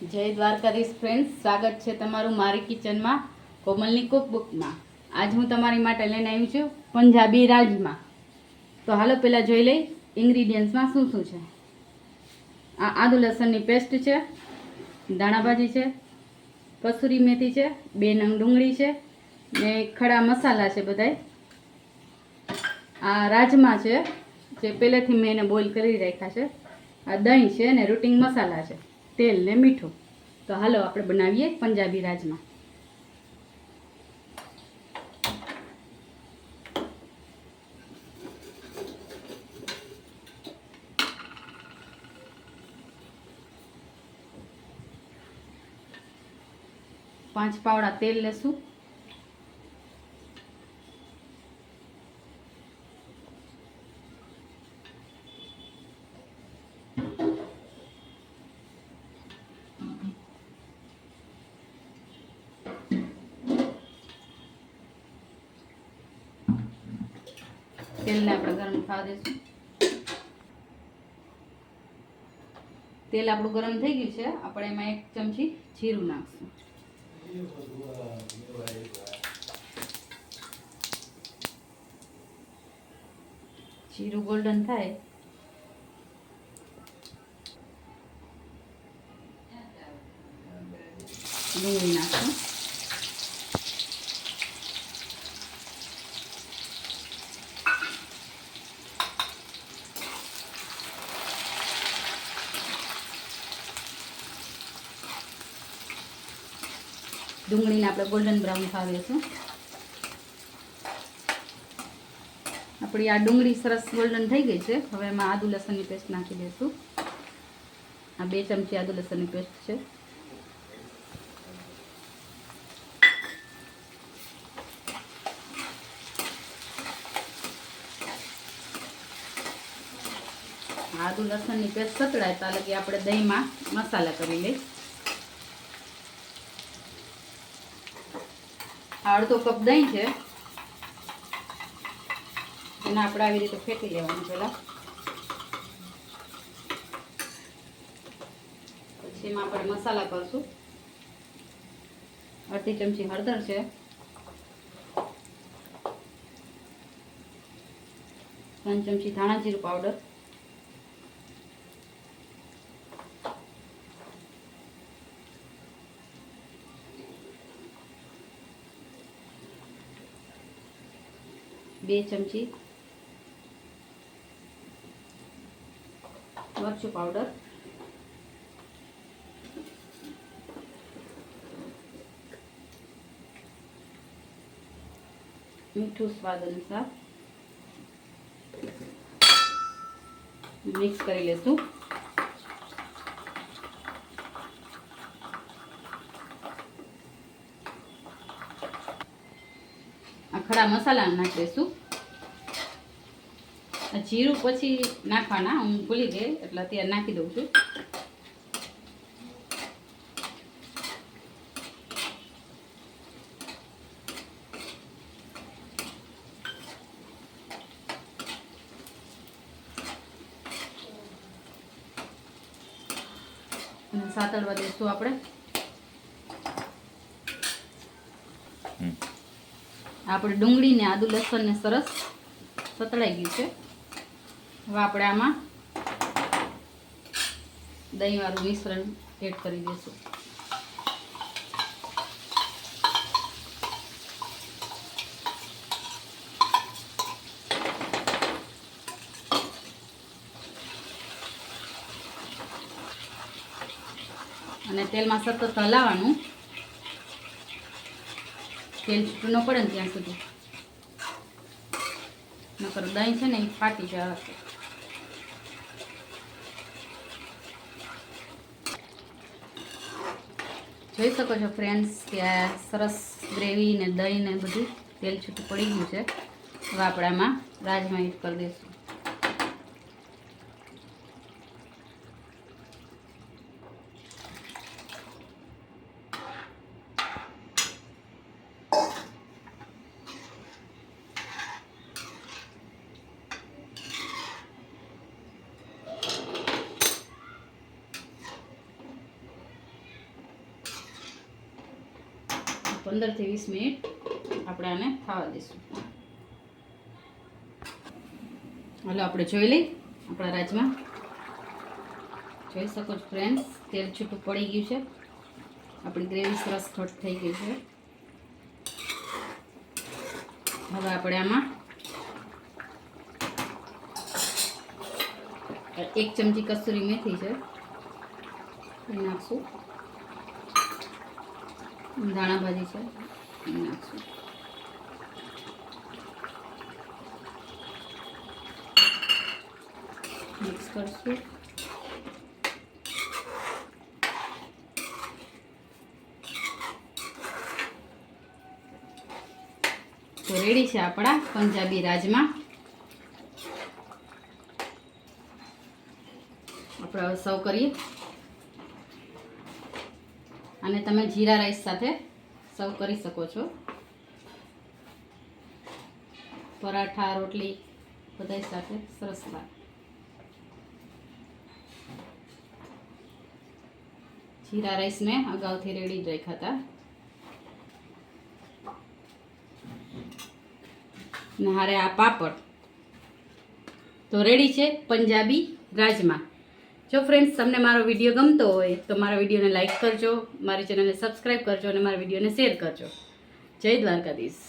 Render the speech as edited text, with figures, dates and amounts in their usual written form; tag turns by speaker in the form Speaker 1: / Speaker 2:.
Speaker 1: જય દ્વારકાધીશ ફ્રેન્ડ્સ, સ્વાગત છે તમારું મારી કિચનમાં કોમલની કુકબુકમાં। આજ હું તમારી માટે લઈને આવી છું પંજાબી રાજમા। તો હાલો પહેલાં જોઈ લઈ ઇન્ગ્રીડિયન્ટ્સમાં શું શું છે। આ આદુ લસણની પેસ્ટ છે, દાણાભાજી છે, કસૂરી મેથી છે, 2 નંગ ડુંગળી છે ને ખડા મસાલા છે બધાય। આ રાજમા છે જે પહેલેથી મેં એને બોઇલ કરી રાખ્યા છે। આ દહીં છે ને રૂટિંગ મસાલા છે, તેલ ને મીઠું। તો હાલો આપણે બનાવીએ પંજાબી રાજમા। પાંચ પાવડા તેલ લેશું, તેલને આપણે ગરમ થવા દઈશું। તેલ આપણું ગરમ થઈ ગયું છે, આપણે એમાં 1 ચમચી જીરું નાખશું। જીરું ગોલ્ડન થાય ડુંગળી નાખશું। ડુંગળીને આપણે ગોલ્ડન બ્રાઉન થવા દઈશું। આપણી આ ડુંગળી સરસ ગોલ્ડન થઈ ગઈ છે। હવે એમાં આદુ લસણની પેસ્ટ નાખી દઈશું। આ 2 ચમચી આદુ લસણની પેસ્ટ છે। આદુ લસણની પેસ્ટ સતળાય ત્યાં લગી આપણે દહીંમાં મસાલા કરી લઈએ। અડધો કપ દહીં છે, એને આપણે આવી રીતે ફેટી લેવાનું પહેલાં। પછી એમાં આપણે મસાલા કરશું। અડધી ચમચી હળદર છે, 3 ચમચી ધાણા જીરું પાવડર, 2 ચમચી મરચું પાવડર, મીઠું સ્વાદ અનુસાર, મિક્સ કરી લેશું। આ ખડા મસાલા નાખી દઈશું। જીરું પછી નાખવાના, હું ભૂલી ગઈ એટલે અત્યારે નાખી દઉં છું। સાતળવા દઈશું આપણે। આપણે ડુંગળી ને આદુ લસણ ને સરસ સતળાઈ ગયું છે। હવે આપણે આમાં દહીંવાળું મિશ્રણ એડ કરી દઈશું। અને તેલમાં સતત હલાવવાનું, તેલ છૂટું ન પડે ને ત્યાં સુધી, નકર દહીં છે ને એ ફાટી જશે। જોઈ શકો છો ફ્રેન્ડ્સ કે આ સરસ ગ્રેવી ને દહીં ને બધું તેલ છૂટું પડી ગયું છે। હવે આપણે આમાં રાજમા એડ કરી દઈશું। 15 થી 20 મિનિટ આપણે આને ખાવા દઈશું. હાલો આપણે જોઈ લઈ આપણા રાજમાં. જોઈ શકો છો ફ્રેન્ડ્સ, તેલ છૂટું પડી ગયું છે. આપણી ગ્રેવી સરસ ઘટ થઈ ગઈ છે. હવે આપણે આમાં 1 ચમચી કસૂરી મેથી છે એ નાખશું. ધાણા ભાજી છે એ નાખશું. મિક્સ કરશું. તો રેડી છે આપણા પંજાબી રાજમા. આપણે હવે સર્વ કરીએ. અને તમે જીરા રાઈસ સાથે સર્વ કરી શકો છો. પરાઠા, રોટલી બધા સાથે સરસ લાગે. જીરા રાઈસ મેં અગાઉથી રેડી જ રાખ્યા હતા. ને હારે આ પાપડ. તો રેડી છે પંજાબી રાજમા. જો ફ્રેન્ડ્સ તમને મારો વિડીયો ગમતો હોય તો મારા વિડીયોને લાઈક કરજો, મારી ચેનલને સબસ્ક્રાઈબ કરજો અને મારા વિડીયોને શેર કરજો. જય દ્વારકાધીશ.